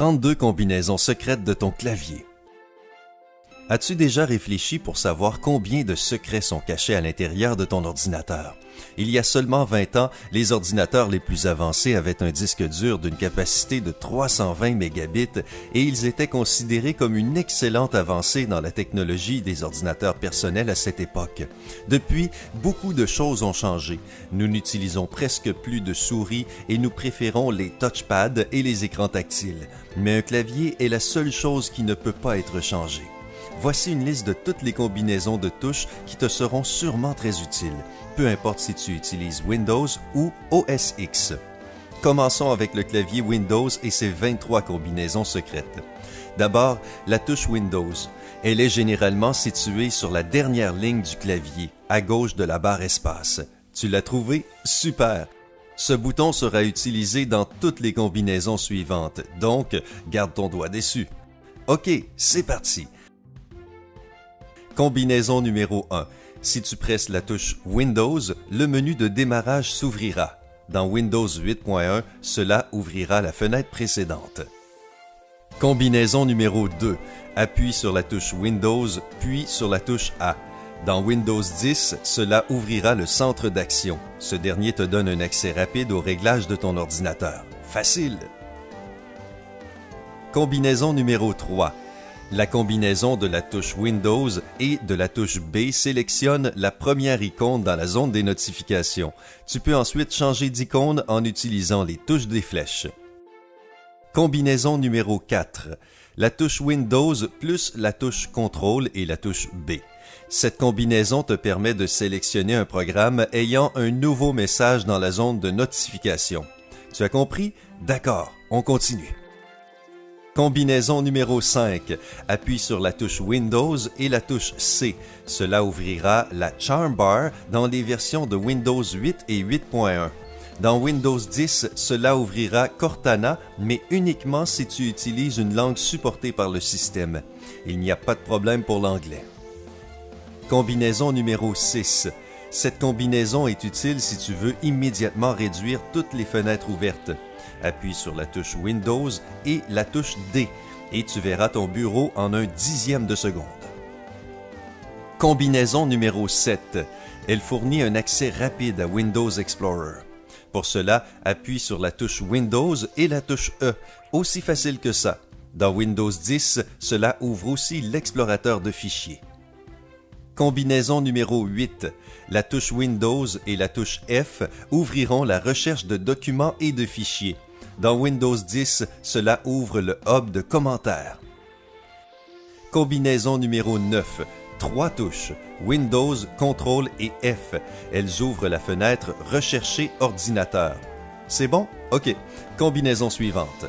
32 combinaisons secrètes de ton clavier. As-tu déjà réfléchi pour savoir combien de secrets sont cachés à l'intérieur de ton ordinateur? Il y a seulement 20 ans, les ordinateurs les plus avancés avaient un disque dur d'une capacité de 320 mégabits et ils étaient considérés comme une excellente avancée dans la technologie des ordinateurs personnels à cette époque. Depuis, beaucoup de choses ont changé. Nous n'utilisons presque plus de souris et nous préférons les touchpads et les écrans tactiles. Mais un clavier est la seule chose qui ne peut pas être changée. Voici une liste de toutes les combinaisons de touches qui te seront sûrement très utiles, peu importe si tu utilises Windows ou OS X. Commençons avec le clavier Windows et ses 23 combinaisons secrètes. D'abord, la touche Windows. Elle est généralement située sur la dernière ligne du clavier, à gauche de la barre espace. Tu l'as trouvé? Super! Ce bouton sera utilisé dans toutes les combinaisons suivantes, donc garde ton doigt dessus. OK, c'est parti! Combinaison numéro 1. Si tu presses la touche Windows, le menu de démarrage s'ouvrira. Dans Windows 8.1, cela ouvrira la fenêtre précédente. Combinaison numéro 2. Appuie sur la touche Windows, puis sur la touche A. Dans Windows 10, cela ouvrira le centre d'action. Ce dernier te donne un accès rapide aux réglages de ton ordinateur. Facile! Combinaison numéro 3. La combinaison de la touche Windows et de la touche B sélectionne la première icône dans la zone des notifications. Tu peux ensuite changer d'icône en utilisant les touches des flèches. Combinaison numéro 4. La touche Windows plus la touche Contrôle et la touche B. Cette combinaison te permet de sélectionner un programme ayant un nouveau message dans la zone de notification. Tu as compris? D'accord, on continue. Combinaison numéro 5. Appuie sur la touche Windows et la touche C. Cela ouvrira la Charm Bar dans les versions de Windows 8 et 8.1. Dans Windows 10, cela ouvrira Cortana, mais uniquement si tu utilises une langue supportée par le système. Il n'y a pas de problème pour l'anglais. Combinaison numéro 6. Cette combinaison est utile si tu veux immédiatement réduire toutes les fenêtres ouvertes. Appuie sur la touche Windows et la touche D et tu verras ton bureau en 1/10 de seconde. Combinaison numéro 7. Elle fournit un accès rapide à Windows Explorer. Pour cela, appuie sur la touche Windows et la touche E. Aussi facile que ça. Dans Windows 10, cela ouvre aussi l'explorateur de fichiers. Combinaison numéro 8. La touche Windows et la touche F ouvriront la recherche de documents et de fichiers. Dans Windows 10, cela ouvre le hub de commentaires. Combinaison numéro 9. 3 touches, Windows, Contrôle et F. Elles ouvrent la fenêtre « Rechercher ordinateur ». C'est bon? OK. Combinaison suivante.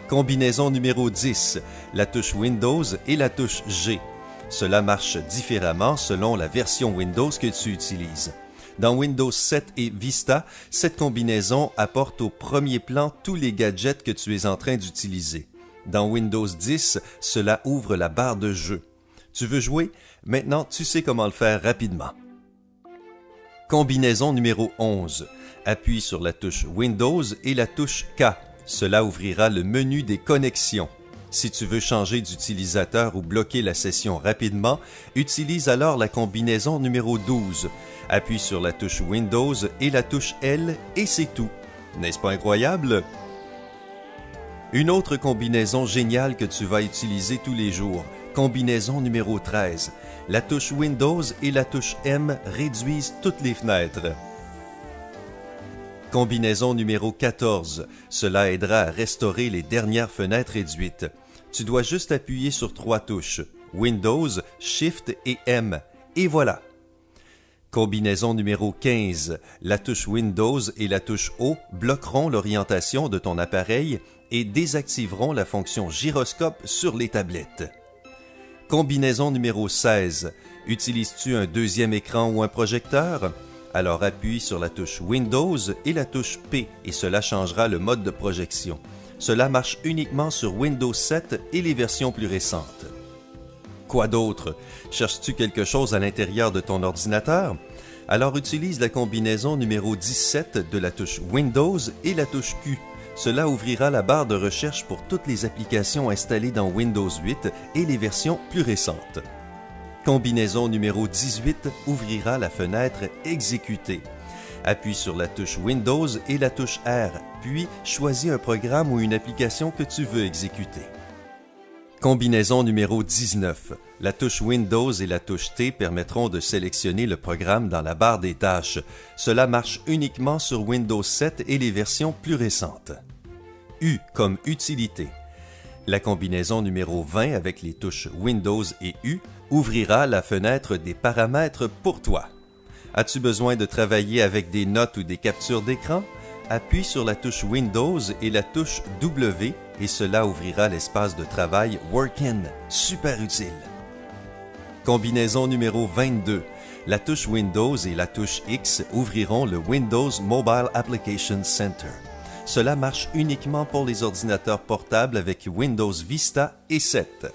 Combinaison numéro 10. La touche Windows et la touche G. Cela marche différemment selon la version Windows que tu utilises. Dans Windows 7 et Vista, cette combinaison apporte au premier plan tous les gadgets que tu es en train d'utiliser. Dans Windows 10, cela ouvre la barre de jeu. Tu veux jouer? Maintenant, tu sais comment le faire rapidement. Combinaison numéro 11. Appuie sur la touche Windows et la touche K. Cela ouvrira le menu des connexions. Si tu veux changer d'utilisateur ou bloquer la session rapidement, utilise alors la combinaison numéro 12. Appuie sur la touche Windows et la touche L et c'est tout. N'est-ce pas incroyable? Une autre combinaison géniale que tu vas utiliser tous les jours. Combinaison numéro 13. La touche Windows et la touche M réduisent toutes les fenêtres. Combinaison numéro 14. Cela aidera à restaurer les dernières fenêtres réduites. Tu dois juste appuyer sur 3 touches, Windows, Shift et M. Et voilà! Combinaison numéro 15. La touche Windows et la touche O bloqueront l'orientation de ton appareil et désactiveront la fonction gyroscope sur les tablettes. Combinaison numéro 16. Utilises-tu un deuxième écran ou un projecteur? Alors appuie sur la touche Windows et la touche P et cela changera le mode de projection. Cela marche uniquement sur Windows 7 et les versions plus récentes. Quoi d'autre? Cherches-tu quelque chose à l'intérieur de ton ordinateur? Alors utilise la combinaison numéro 17 de la touche Windows et la touche Q. Cela ouvrira la barre de recherche pour toutes les applications installées dans Windows 8 et les versions plus récentes. Combinaison numéro 18 ouvrira la fenêtre « Exécuter ». Appuie sur la touche Windows et la touche R, puis choisis un programme ou une application que tu veux exécuter. Combinaison numéro 19. La touche Windows et la touche T permettront de sélectionner le programme dans la barre des tâches. Cela marche uniquement sur Windows 7 et les versions plus récentes. U comme utilité. La combinaison numéro 20 avec les touches Windows et U ouvrira la fenêtre des paramètres pour toi. As-tu besoin de travailler avec des notes ou des captures d'écran? Appuie sur la touche Windows et la touche W et cela ouvrira l'espace de travail Workin, super utile. Combinaison numéro 22. La touche Windows et la touche X ouvriront le Windows Mobile Application Center. Cela marche uniquement pour les ordinateurs portables avec Windows Vista et 7.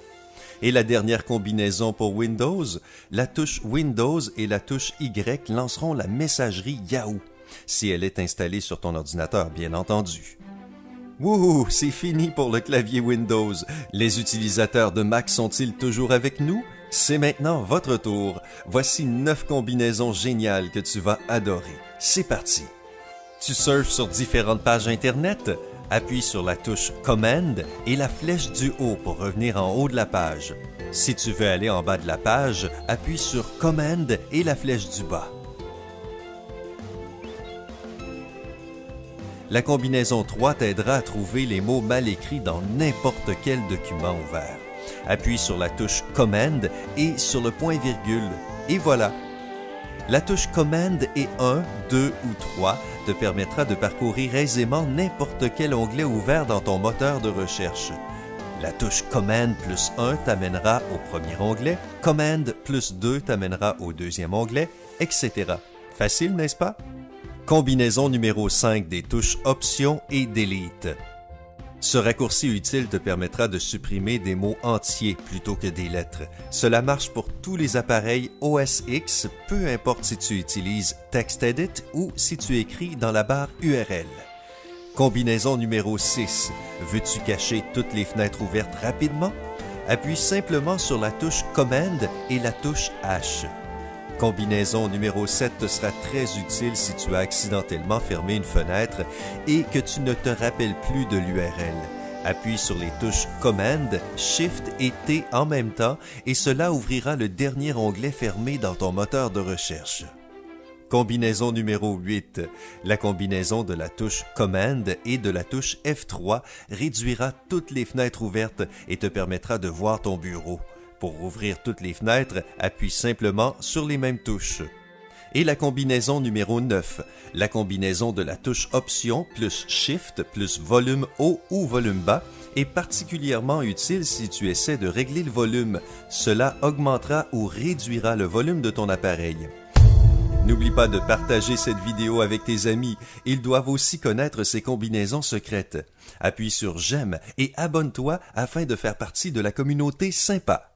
Et la dernière combinaison pour Windows, la touche Windows et la touche Y lanceront la messagerie Yahoo, si elle est installée sur ton ordinateur, bien entendu. Wouhou, c'est fini pour le clavier Windows. Les utilisateurs de Mac sont-ils toujours avec nous? C'est maintenant votre tour. Voici 9 combinaisons géniales que tu vas adorer. C'est parti! Tu surfes sur différentes pages Internet? Appuie sur la touche Command et la flèche du haut pour revenir en haut de la page. Si tu veux aller en bas de la page, appuie sur Command et la flèche du bas. La combinaison 3 t'aidera à trouver les mots mal écrits dans n'importe quel document ouvert. Appuie sur la touche Command et sur le point-virgule. Et voilà! La touche Command et 1, 2 ou 3 te permettra de parcourir aisément n'importe quel onglet ouvert dans ton moteur de recherche. La touche Command plus 1 t'amènera au premier onglet, Command plus 2 t'amènera au deuxième onglet, etc. Facile, n'est-ce pas? Combinaison numéro 5 des touches Options et Delete. Ce raccourci utile te permettra de supprimer des mots entiers plutôt que des lettres. Cela marche pour tous les appareils OS X, peu importe si tu utilises TextEdit ou si tu écris dans la barre URL. Combinaison numéro 6. Veux-tu cacher toutes les fenêtres ouvertes rapidement? Appuie simplement sur la touche Command et la touche H. Combinaison numéro 7 te sera très utile si tu as accidentellement fermé une fenêtre et que tu ne te rappelles plus de l'URL. Appuie sur les touches Command, Shift et T en même temps et cela ouvrira le dernier onglet fermé dans ton moteur de recherche. Combinaison numéro 8. La combinaison de la touche Command et de la touche F3 réduira toutes les fenêtres ouvertes et te permettra de voir ton bureau. Pour ouvrir toutes les fenêtres, appuie simplement sur les mêmes touches. Et la combinaison numéro 9, la combinaison de la touche Option plus Shift plus volume haut ou volume bas est particulièrement utile si tu essaies de régler le volume. Cela augmentera ou réduira le volume de ton appareil. N'oublie pas de partager cette vidéo avec tes amis. Ils doivent aussi connaître ces combinaisons secrètes. Appuie sur j'aime et abonne-toi afin de faire partie de la communauté sympa.